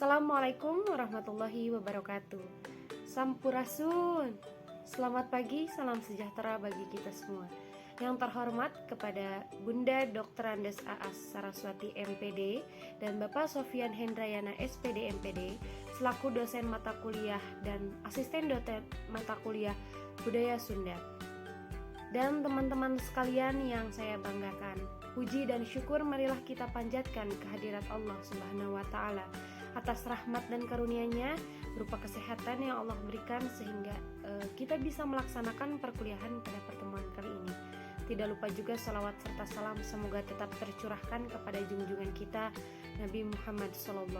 Assalamualaikum warahmatullahi wabarakatuh. Sampurasun. Selamat pagi, salam sejahtera bagi kita semua. Yang terhormat kepada Bunda Dr. Andes A.A. Saraswati MPD dan Bapak Sofyan Hendrayana SPD MPD selaku dosen mata kuliah dan asisten dosen mata kuliah Budaya Sunda. Dan teman-teman sekalian yang saya banggakan, puji dan syukur marilah kita panjatkan kehadirat Allah Subhanahu wa taala atas rahmat dan karunia-Nya berupa kesehatan yang Allah berikan sehingga kita bisa melaksanakan perkuliahan pada pertemuan kali ini. Tidak lupa juga salawat serta salam semoga tetap tercurahkan kepada junjungan kita Nabi Muhammad SAW.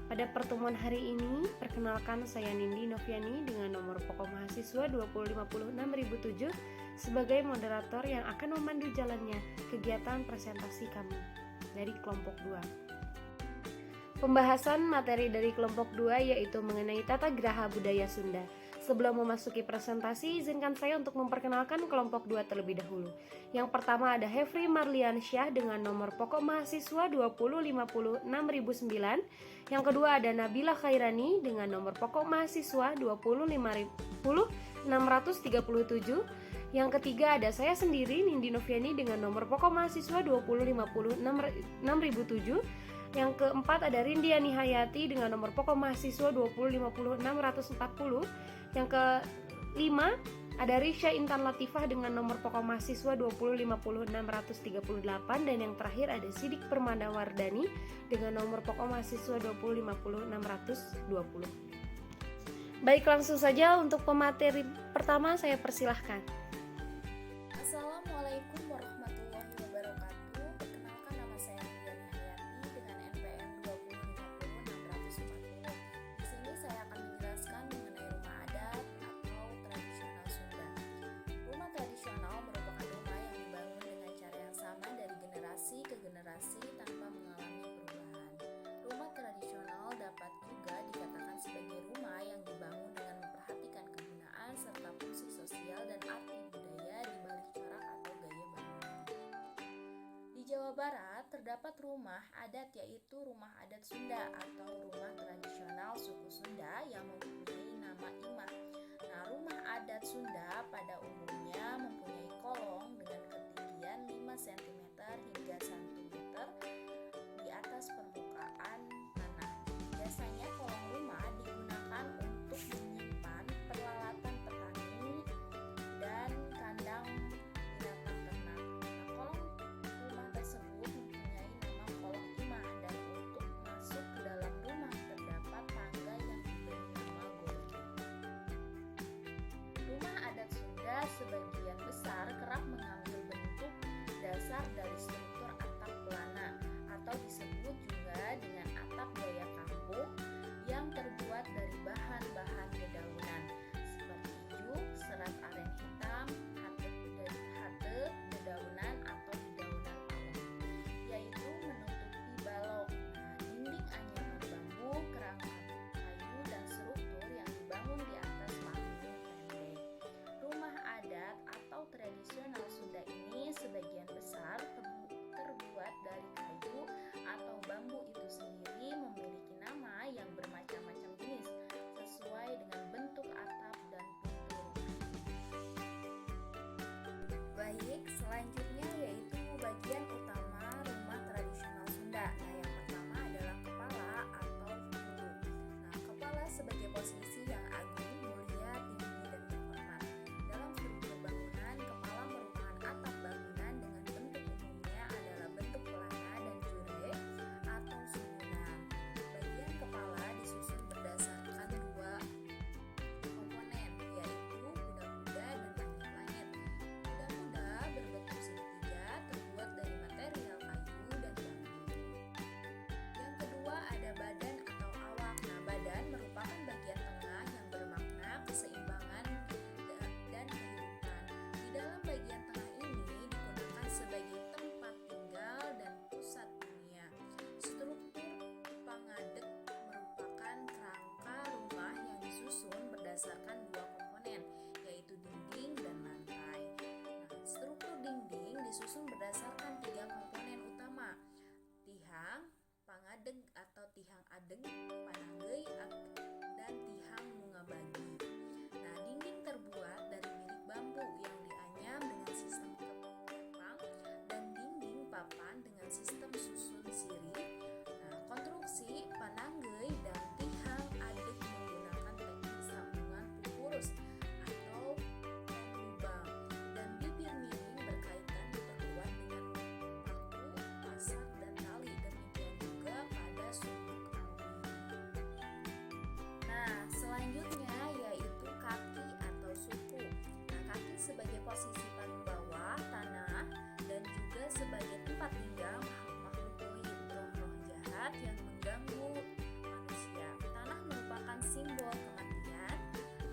Pada pertemuan hari ini, perkenalkan saya Nindi Noviani dengan nomor pokok mahasiswa 2056007 sebagai moderator yang akan memandu jalannya kegiatan presentasi kami dari kelompok 2. Pembahasan materi dari kelompok 2 yaitu mengenai tata geraha budaya Sunda. Sebelum memasuki presentasi, izinkan saya untuk memperkenalkan kelompok 2 terlebih dahulu. Yang pertama ada Hefri Marliansyah dengan nomor pokok mahasiswa 2050609. Yang kedua ada Nabila Khairani dengan nomor pokok mahasiswa 2050637. Yang ketiga ada saya sendiri Nindi Noviani dengan nomor pokok mahasiswa 2050607. Yang keempat ada Rindiani Hayati dengan nomor pokok mahasiswa 2050640. Yang kelima ada Risha Intan Latifah dengan nomor pokok mahasiswa 2050638. Dan yang terakhir ada Sidik Permada Wardani dengan nomor pokok mahasiswa 2050620. Baik, langsung saja untuk pemateri pertama saya persilahkan. Assalamualaikum warahmatullahi wabarakatuh. Perkenalkan nama saya Rindiani Hayati dengan NPM 2050640. Di sini saya akan menjelaskan mengenai rumah adat atau tradisional Sunda. Rumah tradisional merupakan rumah yang dibangun dengan cara yang sama dari generasi ke generasi tanpa mengalami perubahan. Rumah tradisional dapat juga dikatakan sebagai rumah yang dibangun dengan memperhatikan kegunaan serta fungsi sosial dan arti budaya di balik corak atau gaya bangunan. Di Jawa Barat terdapat rumah adat yaitu rumah adat Sunda atau rumah tradisional suku Sunda yang mempunyai nama imah. Nah, rumah adat Sunda pada umumnya mempunyai kolong dengan ketinggian 5 cm hingga 1 meter di atas permukaan tanah. Biasanya kolong rumah digunakan untuk menyimpan peralatan petani dan kandang binatang ternak. Nah, kolong rumah tersebut mempunyai nama kolong imah dan untuk masuk ke dalam rumah terdapat tangga yang diberi nama gorge. Rumah adat Sunda sebagian besar kerap mengambil bentuk dasar dari struktur atap pelana atau disebut juga dengan atap gaya kampung yang terbuat dari bahan-bahan dedaunan seperti juk, serat aren hitam, hate, dedaunan atau dedaunan palem, yaitu menutupi balok. Nah, dinding anyaman bambu, kerangka kayu dan struktur yang dibangun di atas panggung pendek. Rumah adat atau tradisional Sunda ini sebagian besar terbuat dari kayu atau bambu itu sendiri memiliki nama yang bermacam-macam jenis sesuai dengan bentuk atap dan pintu rumah. Baik, selanjutnya yaitu bagian utama rumah tradisional Sunda. Nah, yang pertama adalah kepala atau hulu. Nah, kepala sebagai posisi yang agung, mulia, tinggi, dan terhormat. Dalam struktur bangunan, kepala merupakan atap bangunan dengan bentuk umumnya adalah bentuk pelana dan jure atau susunan. Bagian kepala disusun berdasarkan dua komponen, yaitu kuda-kuda dan langit-langit. Kuda-kuda berbentuk segitiga terbuat dari material kayu dan bambu. Yang kedua ada badan atau awak. Nah, badan merupakan bagian tengah yang bermakna keseimbangan dan kehidupan. Di dalam bagian tengah ini digunakan sebagai tempat tinggal dan pusat dunia. Struktur pangadeg merupakan kerangka rumah yang disusun berdasarkan dua komponen, yaitu dinding dan lantai. Nah, struktur dinding disusun berdasarkan 3 komponen utama: tihang, pangadeg atau sistem susun siri. Nah, konstruksi pananggeuy dan tihang adek menggunakan teknik sambungan pupurus atau lubang, dan bibir miring berkaitan diperkuat dengan paku, pasak, dan tali. Demikian juga pada sudut aluminium. Nah, selanjutnya yaitu kaki atau suku. Nah, kaki sebagai posisi paling bawah tanah dan juga sebagai tempat tinggal makhluk goib, roh-roh jahat yang mengganggu manusia. Tanah merupakan simbol kematian,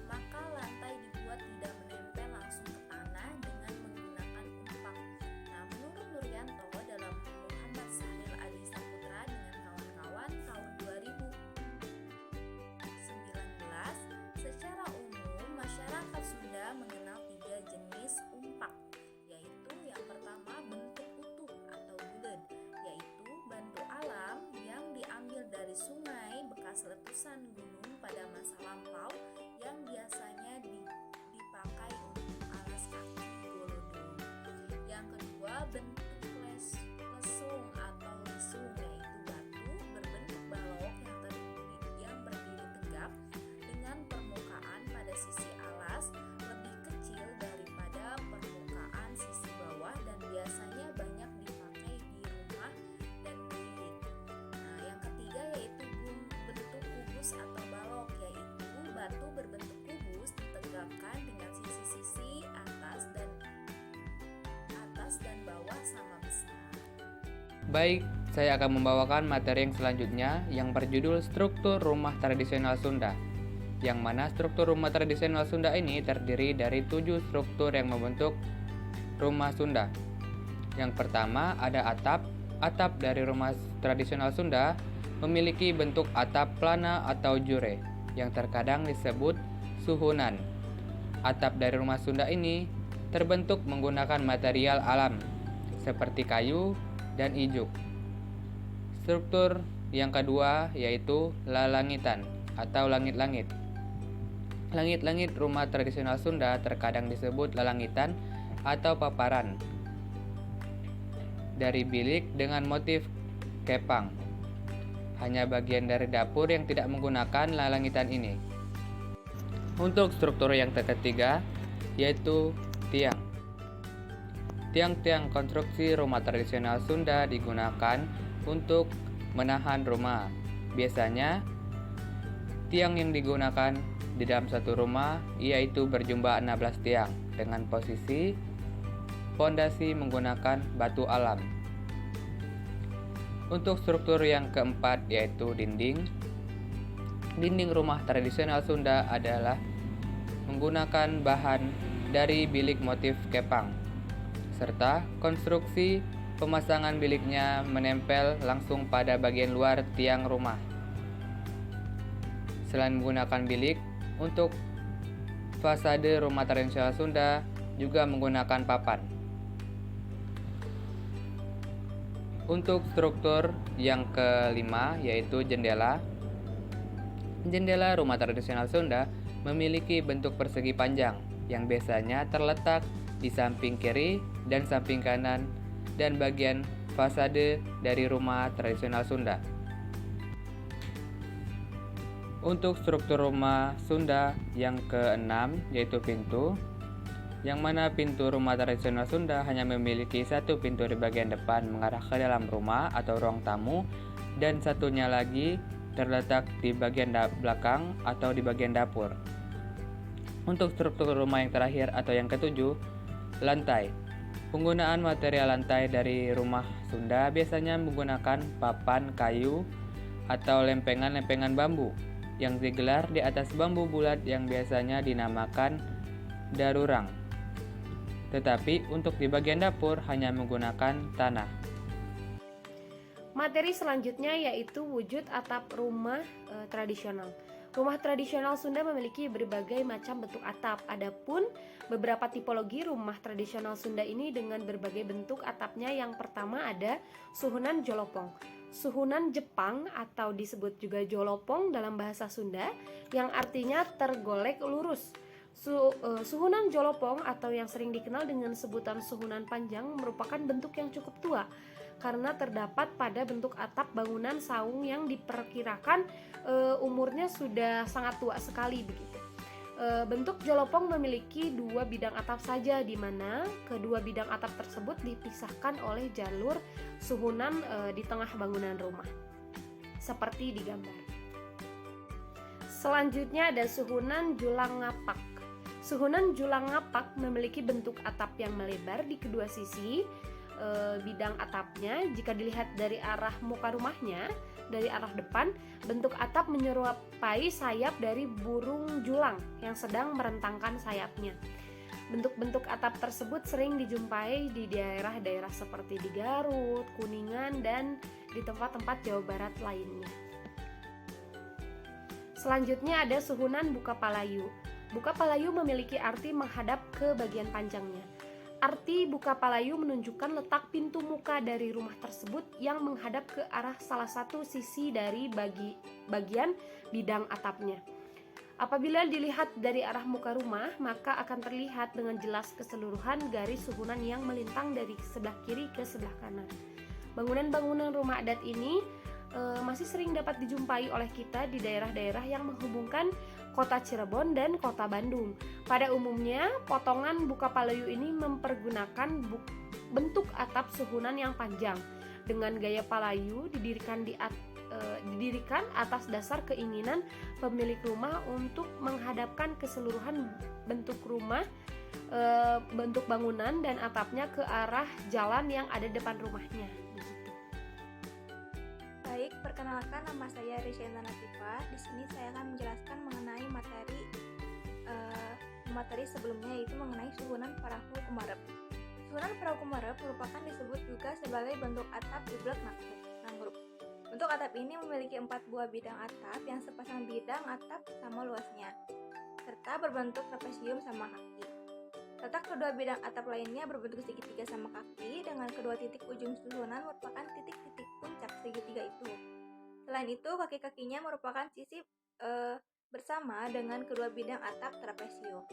maka lantai dibuat tidak menempel langsung ke tanah dengan menggunakan umpak. Nah, menurut Nuryanto dalam Muhammad Sahril Adi Saputra dengan kawan-kawan tahun 2019, secara umum masyarakat Sunda mengenal 3 jenis umpak, yaitu yang pertama bentuk utuh atau bulat, yaitu bantu alam yang diambil dari sungai bekas letusan gunung pada masa lampau yang biasanya dipakai untuk alas kaki golodong. Yang kedua bentuk lesung atau lisung, yaitu batu berbentuk balok yang berdiri tegap dengan permukaan pada sisi alas lebih kecil daripada permukaan sisi bawah dan biasanya banyak dipakai di rumah dan bilik. Nah, yang ketiga yaitu bentuk kubus atau balok, yaitu batu berbentuk kubus ditegakkan dengan sisi-sisi atas dan bawah sama besar. Baik, saya akan membawakan materi yang selanjutnya yang berjudul struktur rumah tradisional Sunda. Yang mana struktur rumah tradisional Sunda ini terdiri dari 7 struktur yang membentuk rumah Sunda. Yang pertama ada atap. Atap dari rumah tradisional Sunda memiliki bentuk atap plana atau jure yang terkadang disebut suhunan. Atap dari rumah Sunda ini terbentuk menggunakan material alam seperti kayu dan ijuk. Struktur yang kedua yaitu lalangitan atau langit-langit. Langit-langit rumah tradisional Sunda terkadang disebut lalangitan atau paparan dari bilik dengan motif kepang. Hanya bagian dari dapur yang tidak menggunakan lalangitan ini. Untuk struktur yang ketiga yaitu tiang. Tiang-tiang konstruksi rumah tradisional Sunda digunakan untuk menahan rumah. Biasanya tiang yang digunakan di dalam satu rumah yaitu berjumlah 16 tiang dengan posisi fondasi menggunakan batu alam. Untuk struktur yang keempat yaitu dinding. Dinding rumah tradisional Sunda adalah menggunakan bahan dari bilik motif kepang, serta konstruksi pemasangan biliknya menempel langsung pada bagian luar tiang rumah. Selain menggunakan bilik, untuk fasade rumah tradisional Sunda juga menggunakan papan. Untuk struktur yang kelima yaitu jendela. Jendela rumah tradisional Sunda memiliki bentuk persegi panjang yang biasanya terletak di samping kiri dan samping kanan dan bagian fasade dari rumah tradisional Sunda. Untuk struktur rumah Sunda yang keenam yaitu pintu, yang mana pintu rumah tradisional Sunda hanya memiliki satu pintu di bagian depan mengarah ke dalam rumah atau ruang tamu dan satunya lagi terletak di bagian belakang atau di bagian dapur. Untuk struktur rumah yang terakhir atau yang ketujuh, lantai. Penggunaan material lantai dari rumah Sunda biasanya menggunakan papan kayu atau lempengan-lempengan bambu yang digelar di atas bambu bulat yang biasanya dinamakan darurang. Tetapi untuk di bagian dapur hanya menggunakan tanah. Materi selanjutnya yaitu wujud atap rumah tradisional. Rumah tradisional Sunda memiliki berbagai macam bentuk atap. Adapun beberapa tipologi rumah tradisional Sunda ini dengan berbagai bentuk atapnya. Yang pertama ada suhunan jolopong. Suhunan Jepang atau disebut juga jolopong dalam bahasa Sunda yang artinya tergolek lurus. Suhunan jolopong atau yang sering dikenal dengan sebutan suhunan panjang merupakan bentuk yang cukup tua karena terdapat pada bentuk atap bangunan saung yang diperkirakan umurnya sudah sangat tua sekali begitu. Bentuk jolopong memiliki 2 bidang atap saja, di mana kedua bidang atap tersebut dipisahkan oleh jalur suhunan di tengah bangunan rumah, seperti di gambar. Selanjutnya ada suhunan julang ngapak. Suhunan julang ngapak memiliki bentuk atap yang melebar di kedua sisi bidang atapnya. Jika dilihat dari arah muka rumahnya, dari arah depan, bentuk atap menyerupai sayap dari burung julang yang sedang merentangkan sayapnya. Bentuk-bentuk atap tersebut sering dijumpai di daerah-daerah seperti di Garut, Kuningan, dan di tempat-tempat Jawa Barat lainnya. Selanjutnya ada suhunan buka palayu. Buka palayu memiliki arti menghadap ke bagian panjangnya. Arti buka palayu menunjukkan letak pintu muka dari rumah tersebut yang menghadap ke arah salah satu sisi dari bagian bidang atapnya. Apabila dilihat dari arah muka rumah, maka akan terlihat dengan jelas keseluruhan garis suhunan yang melintang dari sebelah kiri ke sebelah kanan. Bangunan-bangunan rumah adat ini masih sering dapat dijumpai oleh kita di daerah-daerah yang menghubungkan kota Cirebon dan kota Bandung. Pada umumnya, potongan buka palayu ini mempergunakan bentuk atap suhunan yang panjang. Dengan gaya palayu didirikan atas dasar keinginan pemilik rumah untuk menghadapkan keseluruhan bentuk rumah, bentuk bangunan dan atapnya ke arah jalan yang ada depan rumahnya. Baik, perkenalkan, nama saya Rishienda Latifah. Di sini saya akan menjelaskan mengenai materi sebelumnya, yaitu mengenai suhunan perahu kemarep. Suhunan perahu kemarep merupakan disebut juga sebagai bentuk atap jublek nanggruk. Bentuk atap ini memiliki 4 buah bidang atap yang sepasang bidang atap sama luasnya, serta berbentuk trapesium sama kaki. Letak kedua bidang atap lainnya berbentuk segitiga sama kaki, dengan kedua titik ujung suhunan merupakan titik-titik puncak segitiga itu. Selain itu, kaki-kakinya merupakan sisi bersama dengan kedua bidang atap trapesium.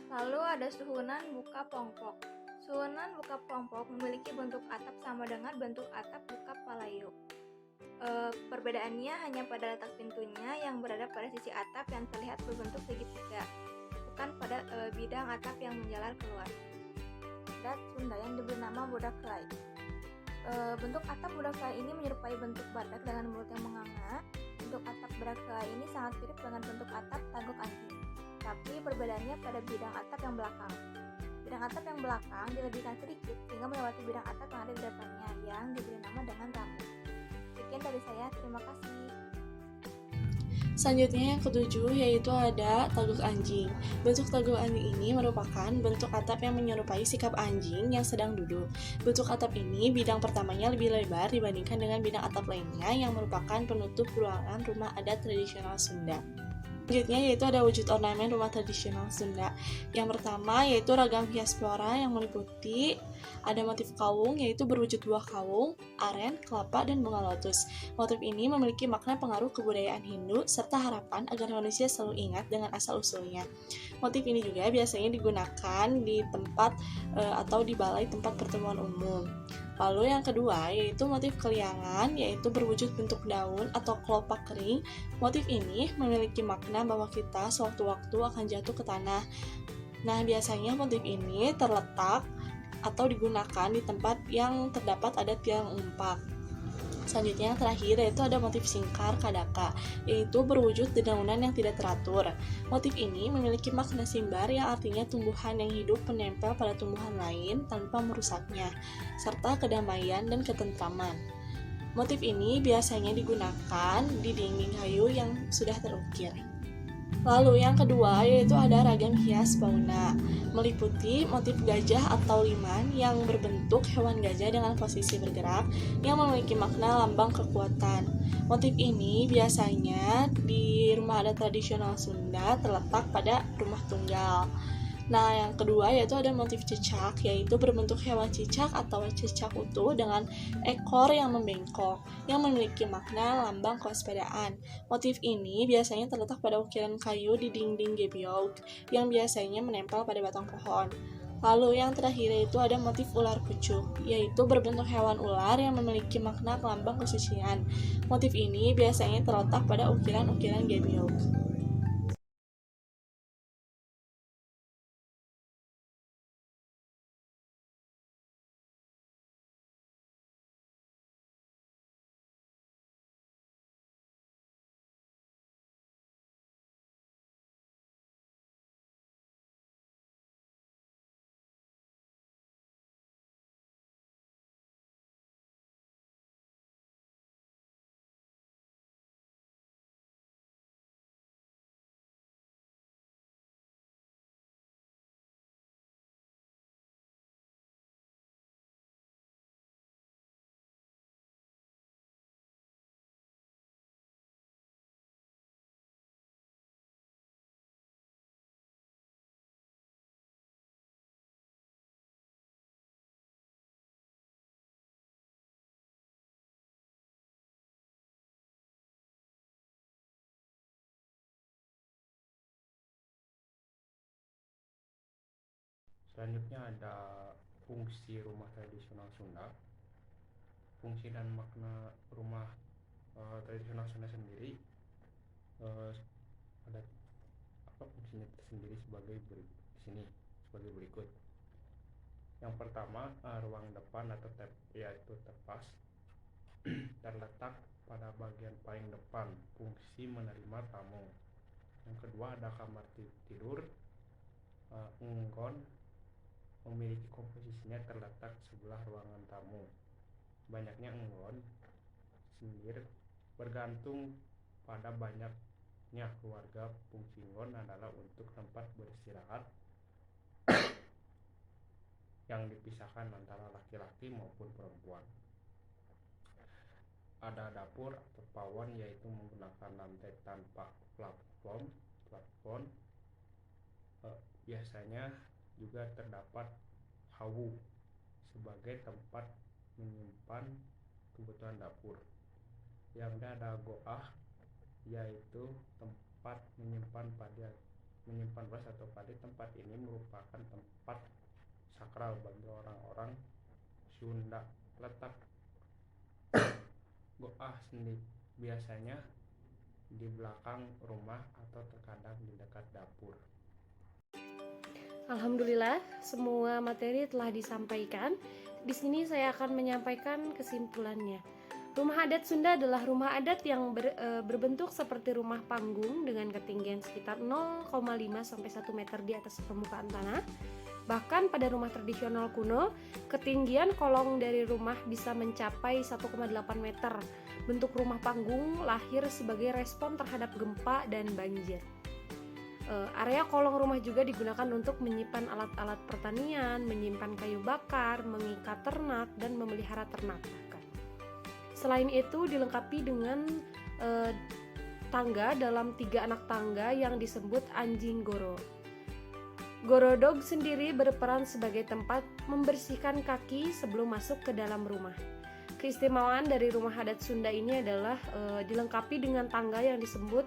Lalu ada suhunan buka pongpok. Suhunan buka pongpok memiliki bentuk atap sama dengan bentuk atap buka palayu. Perbedaannya hanya pada letak pintunya yang berada pada sisi atap yang terlihat berbentuk segitiga, bukan pada bidang atap yang menjalar keluar. Adat Sunda yang diberi nama Bodak Kelai. Bentuk atap Bodak Kelai ini menyerupai bentuk badak dengan mulut yang menganga. Bentuk atap Bodak Kelai ini sangat mirip dengan bentuk atap Tagok Anjing, tapi perbedaannya pada bidang atap yang belakang. Bidang atap yang belakang dilebihkan sedikit sehingga melewati bidang atap yang ada di depannya, yang diberi nama dengan rambu. Sekian dari saya, terima kasih. Selanjutnya yang ketujuh yaitu ada tagok anjing. Bentuk tagok anjing ini merupakan bentuk atap yang menyerupai sikap anjing yang sedang duduk. Bentuk atap ini bidang pertamanya lebih lebar dibandingkan dengan bidang atap lainnya yang merupakan penutup ruangan rumah adat tradisional Sunda. Selanjutnya yaitu ada wujud ornamen rumah tradisional Sunda. Yang pertama yaitu ragam hias flora yang meliputi ada motif kawung, yaitu berwujud buah kawung, aren, kelapa, dan bunga lotus. Motif ini memiliki makna pengaruh kebudayaan Hindu serta harapan agar manusia selalu ingat dengan asal-usulnya. Motif ini juga biasanya digunakan di tempat atau di balai tempat pertemuan umum. Lalu yang kedua yaitu motif keliangan, yaitu berwujud bentuk daun atau kelopak kering. Motif ini memiliki makna bahwa kita sewaktu-waktu akan jatuh ke tanah. Nah, biasanya motif ini terletak atau digunakan di tempat yang terdapat ada tiang umpak. Selanjutnya yang terakhir yaitu ada motif singkar kadaka, yaitu berwujud dedaunan yang tidak teratur. Motif ini memiliki makna simbar yang artinya tumbuhan yang hidup menempel pada tumbuhan lain tanpa merusaknya, serta kedamaian dan ketentraman. Motif ini biasanya digunakan di dinding kayu yang sudah terukir. Lalu yang kedua yaitu ada ragam hias fauna, meliputi motif gajah atau liman yang berbentuk hewan gajah dengan posisi bergerak yang memiliki makna lambang kekuatan. Motif ini biasanya di rumah adat tradisional Sunda terletak pada rumah tunggal. Nah, yang kedua yaitu ada motif cicak, yaitu berbentuk hewan cicak atau cicak utuh dengan ekor yang membengkok, yang memiliki makna lambang kewaspadaan. Motif ini biasanya terletak pada ukiran kayu di dinding gebyog, yang biasanya menempel pada batang pohon. Lalu yang terakhir yaitu ada motif ular pucuk, yaitu berbentuk hewan ular yang memiliki makna lambang kesucian. Motif ini biasanya terletak pada ukiran-ukiran gebyok. Selanjutnya ada fungsi rumah tradisional Sunda. Fungsi dan makna rumah tradisional Sunda sendiri ada fungsinya tersendiri di sini sebagai berikut. Yang pertama, ruang depan atau yaitu tepas terletak pada bagian paling depan, fungsi menerima tamu. Yang kedua, ada kamar tidur. Enggon memiliki komposisinya terletak sebelah ruangan tamu. Banyaknya enggon sendiri bergantung pada banyaknya keluarga. Fungsi enggon adalah untuk tempat beristirahat yang dipisahkan antara laki-laki maupun perempuan. Ada dapur atau pawon, yaitu menggunakan lantai tanpa plafon. Biasanya juga terdapat hawu sebagai tempat menyimpan kebutuhan dapur. Yang ada goah, yaitu tempat menyimpan beras atau padi. Tempat ini merupakan tempat sakral bagi orang-orang Sunda. Letak goah sendiri biasanya di belakang rumah atau terkadang di dekat dapur. Alhamdulillah, semua materi telah disampaikan. Di sini saya akan menyampaikan kesimpulannya. Rumah adat Sunda adalah rumah adat yang berbentuk seperti rumah panggung dengan ketinggian sekitar 0,5 sampai 1 meter di atas permukaan tanah. Bahkan pada rumah tradisional kuno, ketinggian kolong dari rumah bisa mencapai 1,8 meter. Bentuk rumah panggung lahir sebagai respon terhadap gempa dan banjir. Area kolong rumah juga digunakan untuk menyimpan alat-alat pertanian, menyimpan kayu bakar, mengikat ternak, dan memelihara ternak bahkan. Selain itu dilengkapi dengan tangga dalam 3 anak tangga yang disebut anjing goro. Gorodog sendiri berperan sebagai tempat membersihkan kaki sebelum masuk ke dalam rumah. Keistimewaan dari rumah adat Sunda ini adalah dilengkapi dengan tangga yang disebut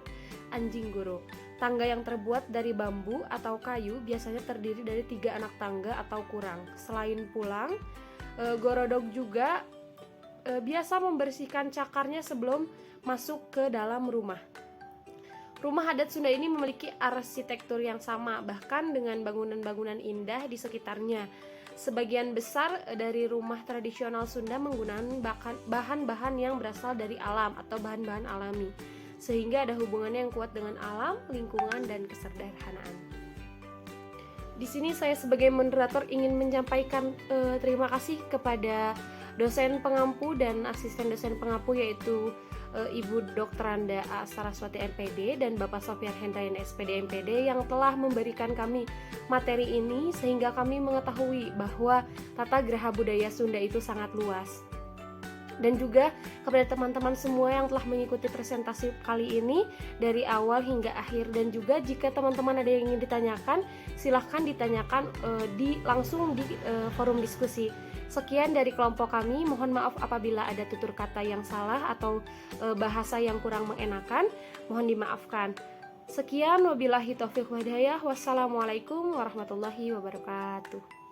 anjing goro. Tangga yang terbuat dari bambu atau kayu biasanya terdiri dari 3 anak tangga atau kurang. Selain pulang, gorodog juga biasa membersihkan cakarnya sebelum masuk ke dalam rumah. Rumah adat Sunda ini memiliki arsitektur yang sama, bahkan dengan bangunan-bangunan indah di sekitarnya. Sebagian besar dari rumah tradisional Sunda menggunakan bahan-bahan yang berasal dari alam atau bahan-bahan alami, sehingga ada hubungannya yang kuat dengan alam, lingkungan, dan kesederhanaan. Di sini saya sebagai moderator ingin menyampaikan terima kasih kepada dosen pengampu dan asisten dosen pengampu, yaitu Ibu Dr. Anda A. Saraswati MPD dan Bapak Sofyan Hendrayan SPD MPD yang telah memberikan kami materi ini sehingga kami mengetahui bahwa tata geraha budaya Sunda itu sangat luas. Dan juga kepada teman-teman semua yang telah mengikuti presentasi kali ini dari awal hingga akhir. Dan juga jika teman-teman ada yang ingin ditanyakan, silahkan ditanyakan langsung di forum diskusi. Sekian dari kelompok kami, mohon maaf apabila ada tutur kata yang salah atau bahasa yang kurang mengenakan, mohon dimaafkan. Sekian, wabillahi taufiq wal hidayah. Wassalamualaikum warahmatullahi wabarakatuh.